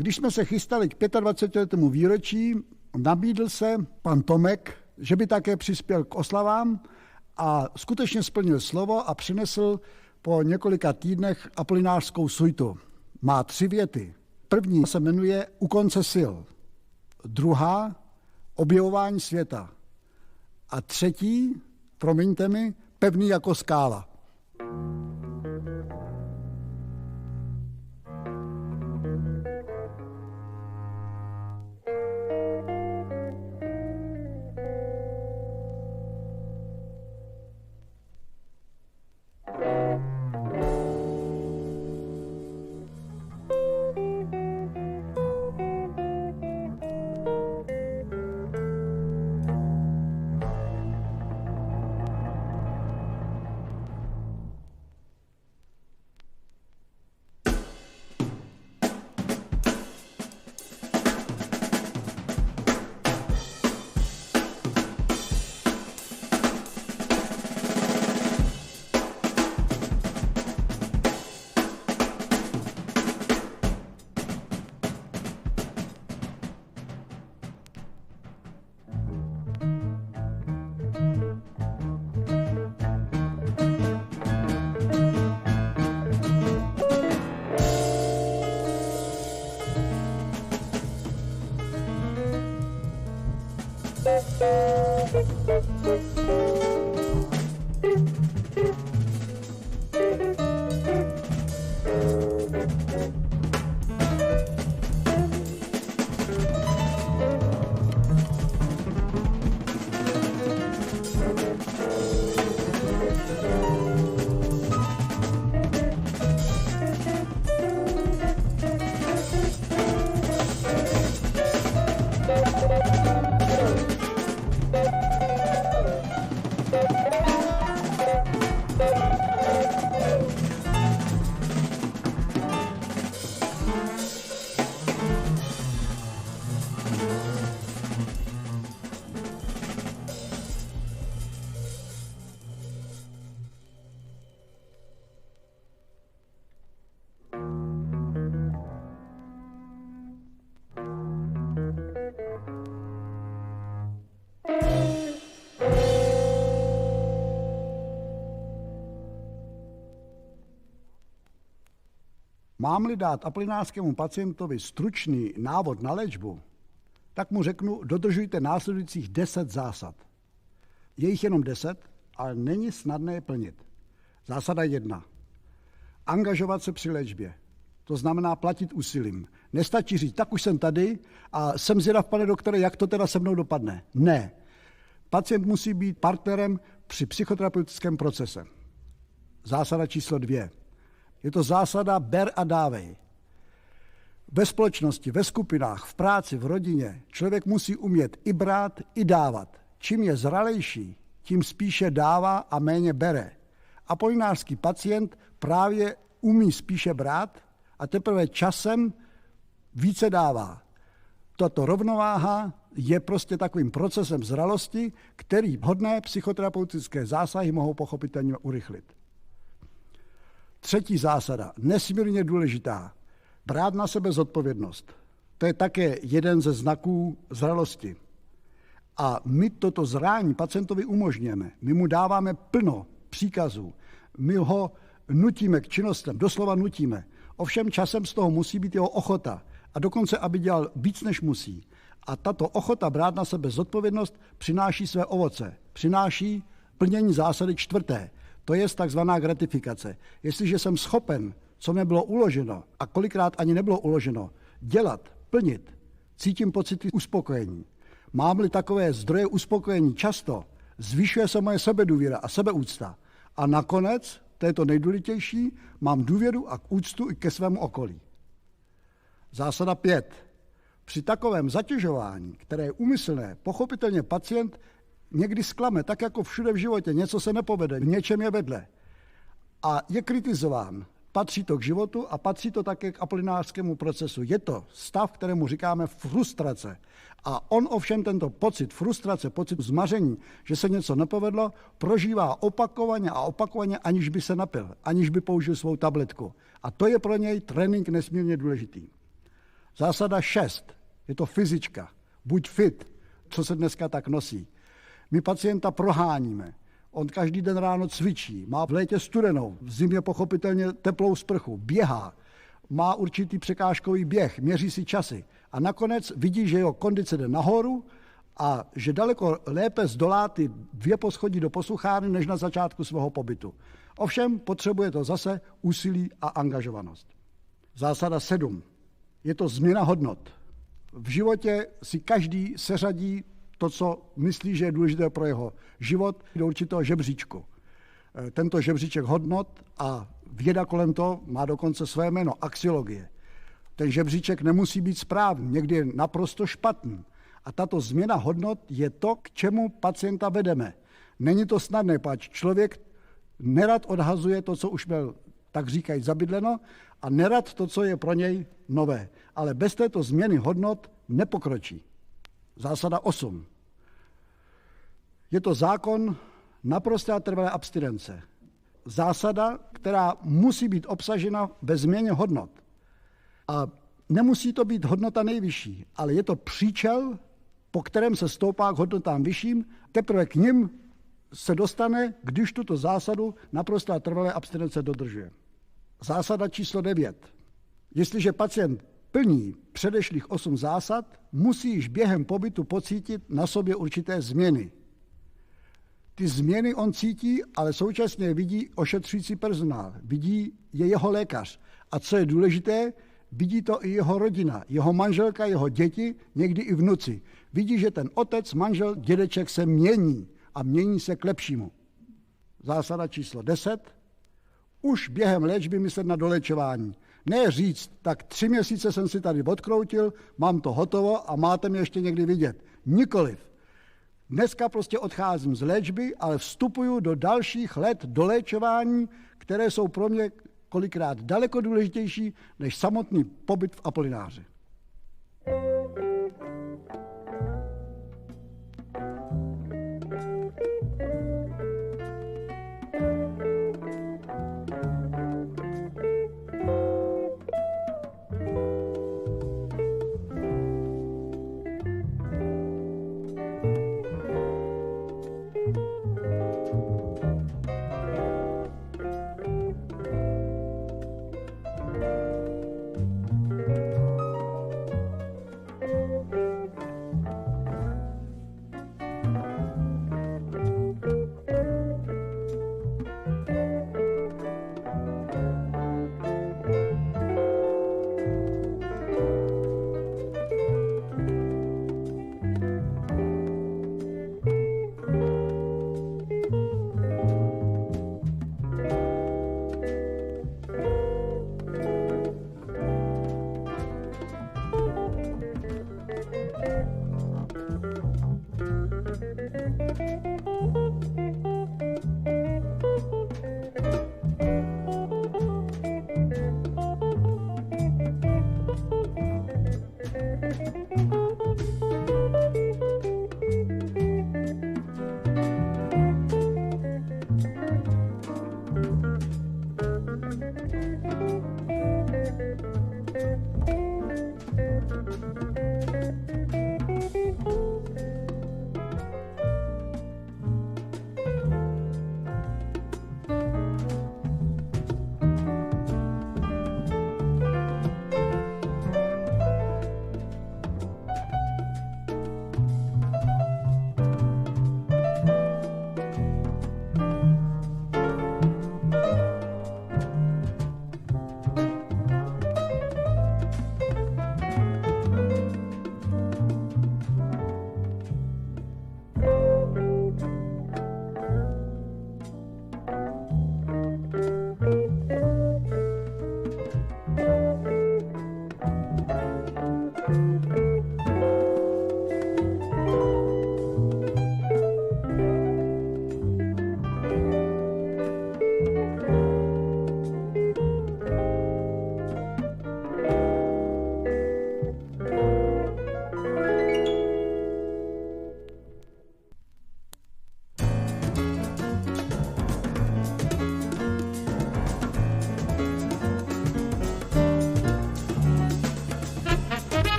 když jsme se chystali k 25letému výročí, nabídl se pan Tomek, že by také přispěl k oslavám a skutečně splnil slovo a přinesl po několika týdnech apolinářskou suitu. Má 3 věty. První se jmenuje U konce sil. Druhá Objevování světa. A třetí, promiňte mi, Pevný jako skála. Mám-li dát apolinářskému pacientovi stručný návod na léčbu, tak mu řeknu, dodržujte následujících 10 zásad. Je jich jenom 10, ale není snadné je plnit. Zásada 1. Angažovat se při léčbě. To znamená platit úsilím. Nestačí říct, tak už jsem tady a jsem zvědav, pane doktore, jak to teda se mnou dopadne. Ne. Pacient musí být partnerem při psychoterapeutickém procese. Zásada číslo 2. Je to zásada ber a dávej. Ve společnosti, ve skupinách, v práci, v rodině člověk musí umět i brát, i dávat. Čím je zralejší, tím spíše dává a méně bere. Apolinářský pacient právě umí spíše brát a teprve časem více dává. Tato rovnováha je prostě takovým procesem zralosti, který vhodné psychoterapeutické zásahy mohou pochopitelně urychlit. Třetí zásada, nesmírně důležitá, brát na sebe zodpovědnost. To je také jeden ze znaků zralosti. A my toto zrání pacientovi umožňujeme. My mu dáváme plno příkazů. My ho nutíme k činnostem, doslova nutíme. Ovšem časem z toho musí být jeho ochota. A dokonce, aby dělal víc, než musí. A tato ochota brát na sebe zodpovědnost přináší své ovoce. Přináší plnění zásady 4. To je takzvaná gratifikace. Jestliže jsem schopen, co mi bylo uloženo a kolikrát ani nebylo uloženo, dělat, plnit, cítím pocity uspokojení. Mám-li takové zdroje uspokojení často, zvyšuje se moje sebedůvěra a sebeúcta. A nakonec, to je to nejdůležitější, mám důvěru a úctu i ke svému okolí. Zásada 5. Při takovém zatěžování, které je úmyslné, pochopitelně pacient někdy zklame, tak jako všude v životě, něco se nepovede, v něčem je vedle. A je kritizován. Patří to k životu a patří to také k apolinářskému procesu. Je to stav, kterému říkáme frustrace. A on ovšem tento pocit frustrace, pocit zmaření, že se něco nepovedlo, prožívá opakovaně a opakovaně, aniž by se napil, aniž by použil svou tabletku. A to je pro něj trénink nesmírně důležitý. Zásada 6, je to fyzička, buď fit, co se dneska tak nosí. My pacienta proháníme, on každý den ráno cvičí, má v létě studenou, v zimě pochopitelně teplou sprchu, běhá, má určitý překážkový běh, měří si časy a nakonec vidí, že jeho kondice jde nahoru a že daleko lépe zdolá ty 2 poschodí do posluchárny, než na začátku svého pobytu. Ovšem potřebuje to zase úsilí a angažovanost. Zásada 7. Je to změna hodnot. V životě si každý seřadí to, co myslí, že je důležité pro jeho život, do určitého žebříčku. Tento žebříček hodnot a věda kolem toho má dokonce své jméno, axiologie. Ten žebříček nemusí být správný, někdy je naprosto špatný. A tato změna hodnot je to, k čemu pacienta vedeme. Není to snadné, pač člověk nerad odhazuje to, co už měl, tak říkají, zabydleno, a nerad to, co je pro něj nové. Ale bez této změny hodnot nepokročí. Zásada 8. Je to zákon naprosté a trvalé abstinence. Zásada, která musí být obsažena ve změně hodnot. A nemusí to být hodnota nejvyšší, ale je to příčel, po kterém se stoupá k hodnotám vyšším, teprve k nim se dostane, když tuto zásadu naprosté a trvalé abstinence dodržuje. Zásada číslo 9. Jestliže pacient plní předešlých 8 zásad, musí již během pobytu pocítit na sobě určité změny. Ty změny on cítí, ale současně vidí ošetřující personál, vidí je jeho lékař. A co je důležité, vidí to i jeho rodina, jeho manželka, jeho děti, někdy i vnuci. Vidí, že ten otec, manžel, dědeček se mění a mění se k lepšímu. Zásada číslo 10. Už během léčby myslet na doléčování. Ne říct, tak 3 měsíce jsem si tady odkroutil, mám to hotovo a máte mě ještě někdy vidět. Nikoliv. Dneska prostě odcházím z léčby, ale vstupuju do dalších let doléčování, které jsou pro mě kolikrát daleko důležitější než samotný pobyt v Apolináři.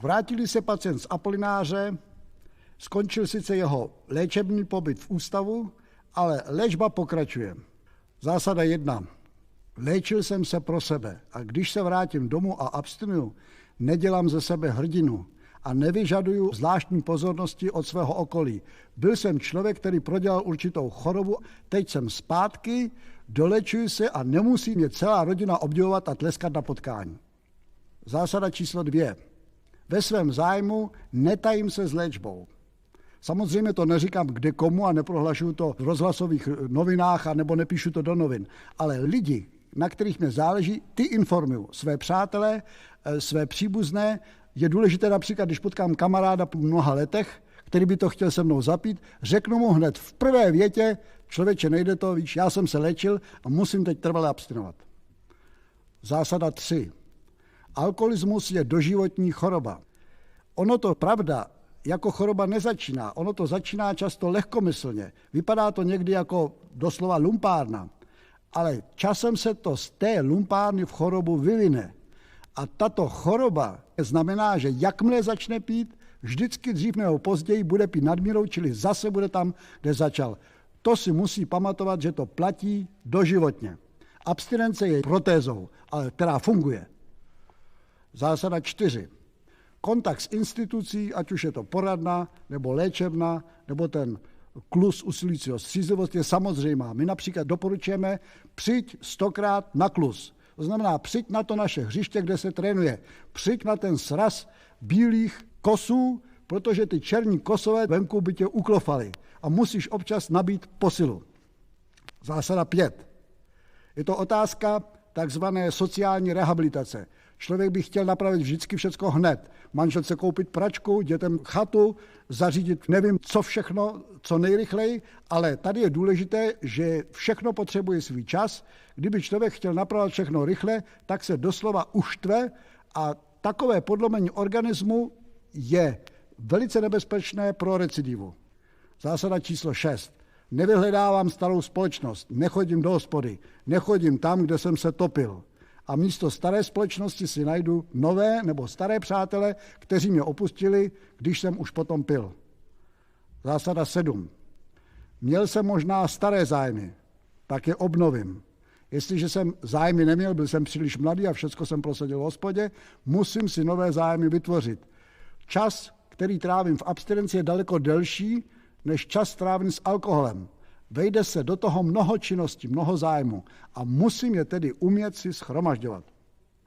Vrátili se pacient z Apolináře, skončil sice jeho léčebný pobyt v ústavu, ale léčba pokračuje. Zásada 1. Léčil jsem se pro sebe a když se vrátím domů a abstinuju, nedělám ze sebe hrdinu a nevyžaduju zvláštní pozornosti od svého okolí. Byl jsem člověk, který prodělal určitou chorobu, teď jsem zpátky, dolečuji se a nemusí mě celá rodina obdivovat a tleskat na potkání. Zásada číslo 2. Ve svém zájmu netajím se s léčbou. Samozřejmě to neříkám kde komu a neprohlašuju to v rozhlasových novinách a nebo nepíšu to do novin, ale lidi, na kterých mě záleží, ty informuju. Své přátelé, své příbuzné. Je důležité například, když potkám kamaráda po mnoha letech, který by to chtěl se mnou zapít, řeknu mu hned v prvé větě, člověče, nejde to, víš, já jsem se léčil a musím teď trvale abstinovat. Zásada 3. Alkoholismus je doživotní choroba. Ono to pravda jako choroba nezačíná, ono to začíná často lehkomyslně. Vypadá to někdy jako doslova lumpárna, ale časem se to z té lumpárny v chorobu vyvine. A tato choroba znamená, že jakmile začne pít, vždycky dřív nebo později bude pít nadmírou, čili zase bude tam, kde začal. To si musí pamatovat, že to platí doživotně. Abstinence je protézou, ale která funguje. Zásada 4. Kontakt s institucí, ať už je to poradna, nebo léčebna, nebo ten klus usilující o střízlivost je samozřejmá. My například doporučujeme přijď 100krát na klus. To znamená, přijď na to naše hřiště, kde se trénuje. Přijď na ten sraz bílých kosů, protože ty černí kosové venku by tě uklofali. A musíš občas nabít posilu. Zásada 5. Je to otázka takzvané sociální rehabilitace. Člověk by chtěl napravit vždycky všecko hned. Manželce koupit pračku, dětem chatu, zařídit nevím co všechno, co nejrychleji, ale tady je důležité, že všechno potřebuje svůj čas. Kdyby člověk chtěl napravit všechno rychle, tak se doslova uštve a takové podlomení organismu je velice nebezpečné pro recidivu. Zásada číslo 6. Nevyhledávám starou společnost, nechodím do hospody, nechodím tam, kde jsem se topil. A místo staré společnosti si najdu nové nebo staré přátele, kteří mě opustili, když jsem už potom pil. Zásada 7. Měl jsem možná staré zájmy, tak je obnovím. Jestliže jsem zájmy neměl, byl jsem příliš mladý a všecko jsem prosadil v hospodě, musím si nové zájmy vytvořit. Čas, který trávím v abstinenci, je daleko delší, než čas trávený s alkoholem. Vejde se do toho mnoho činností, mnoho zájmu a musím je tedy umět si shromažďovat.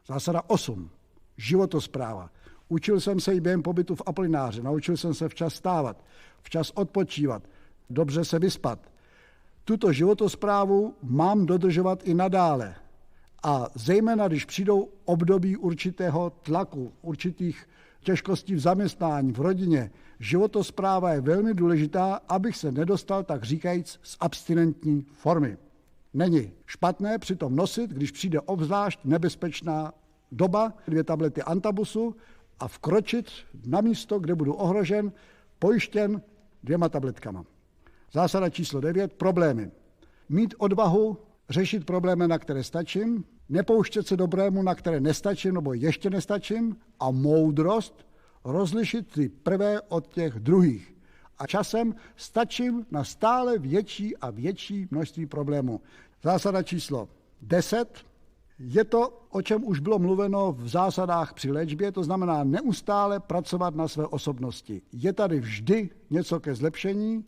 Zásada 8. Životospráva. Učil jsem se i během pobytu v Apolináře, naučil jsem se včas stávat, včas odpočívat, dobře se vyspat. Tuto životosprávu mám dodržovat i nadále. A zejména, když přijdou období určitého tlaku, určitých těžkostí v zaměstnání, v rodině, životospráva je velmi důležitá, abych se nedostal, tak říkajíc, z abstinentní formy. Není špatné přitom nosit, když přijde obzvlášť nebezpečná doba, 2 tablety antabusu a vkročit na místo, kde budu ohrožen, pojištěn 2 tabletkama. Zásada číslo 9. Problémy. Mít odvahu řešit problémy, na které stačím, nepouštět se do problémů, na které nestačím nebo ještě nestačím a moudrost rozlišit ty prvé od těch druhých. A časem stačím na stále větší a větší množství problémů. Zásada číslo 10. Je to, o čem už bylo mluveno v zásadách při léčbě, to znamená neustále pracovat na své osobnosti. Je tady vždy něco ke zlepšení.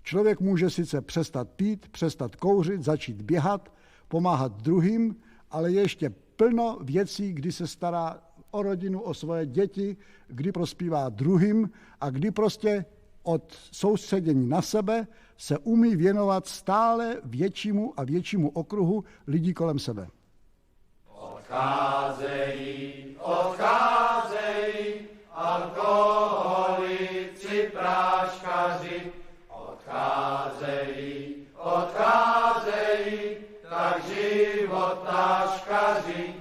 Člověk může sice přestat pít, přestat kouřit, začít běhat, pomáhat druhým, ale je ještě plno věcí, kdy se stará o rodinu, o svoje děti, kdy prospívá druhým a kdy prostě od soustředění na sebe se umí věnovat stále většímu a většímu okruhu lidí kolem sebe. Odcházejí, odcházejí, alkoholici, práškaři, odcházejí, odcházejí, tak život táškaři.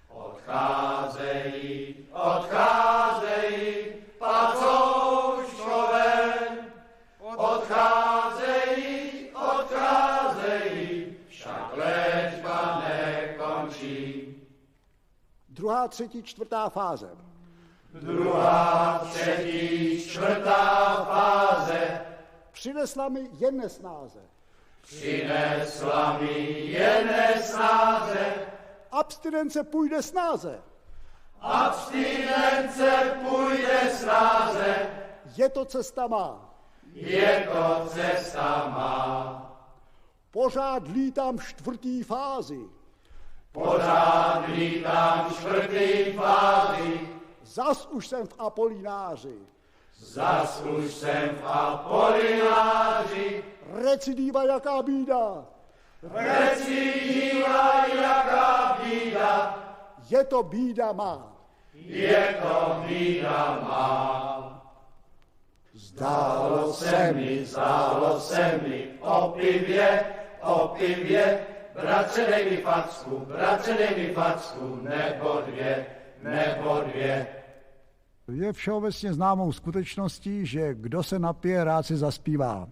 Odcházejí, odcházejí, pacouškové, odcházejí, odcházejí, však léčba nekončí. 2., 3., 4. fáze. druhá, třetí, čtvrtá fáze. Přinesla mi jen nesnáze. Přinesla mi jen nesnáze. Abstinence půjde snáze. Abstinence půjde snáze. Je to cesta má. Je to cesta má. Pořád lítám čtvrtý fázi. Pořád lítám čtvrtý fázi. Zas už jsem v Apolináři. Zas už jsem v Apolináři. Recidiva jaká bída. Recidiva jaká bída. Je to bída má. Je to bída má. Zdálo se mi, o pivě, bratře dej mi facku, nebo dvě. Je všeobecně známou skutečností, že kdo se napije, rád si zaspívá.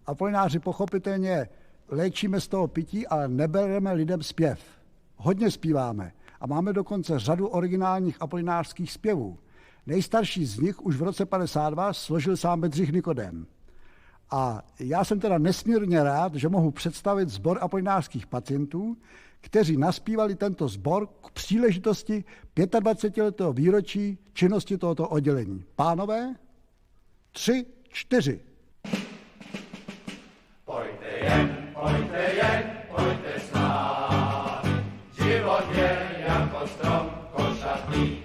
Apolináři pochopitelně léčíme z toho pití, ale nebereme lidem zpěv. Hodně zpíváme a máme dokonce řadu originálních apolinářských zpěvů. Nejstarší z nich už v roce 52 složil sám Bedřich Nikodém. A já jsem teda nesmírně rád, že mohu představit sbor apolinářských pacientů, kteří naspívali tento sbor k příležitosti 25letého výročí činnosti tohoto oddělení. Pánové, 3, 4. Pojďte jen, snad, život je jako strom košatý.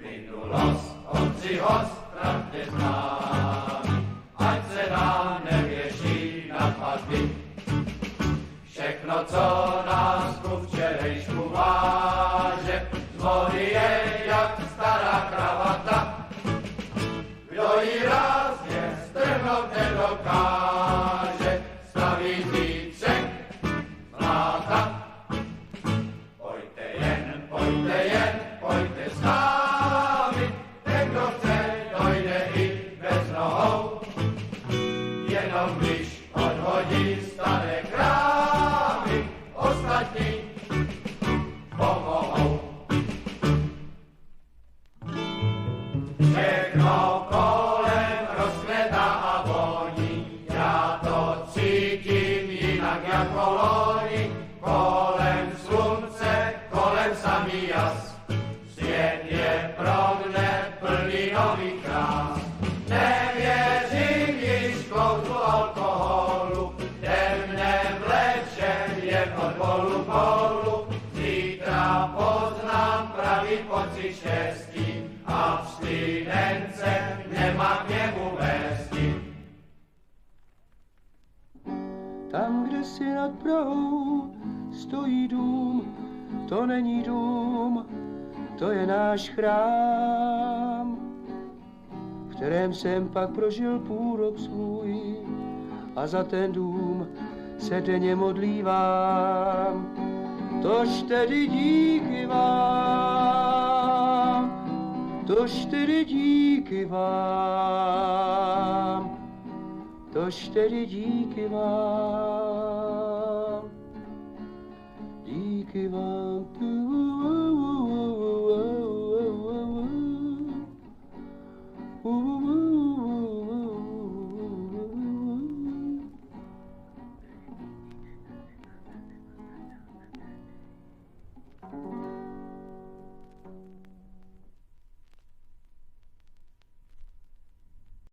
Minulost Ondřiho strapně známý, ať se nám nevěší na paty. Všechno, co nás ku včerejšku váže, z vody je jak stará kravata. Kdo ji rázně strhnout nedokáže, staví zítřek zláta. Pojďte s námi, ten, kdo chce, dojde i bez nohou. Jenom když odhodí staré krávy, ostatní pomohou. Všechno kolem rozkvětá a voní, já to cítím jinak jako loni. Kolem slunce, kolem samý jas, svět je pro mne plný nových krás. Nevěřím již kouzlu alkoholu, ten mne vleče jen od bolu. Zítra poznám pravý pocit štěstí, abstinence nemá k němu vesti. Tam, kde si nad Prahou stojí dům, to není dům, to je náš chrám, v kterém jsem pak prožil půl rok svůj a za ten dům se denně modlívám. Tož tedy díky vám, tož tedy díky vám, tož tedy díky vám, díky vám.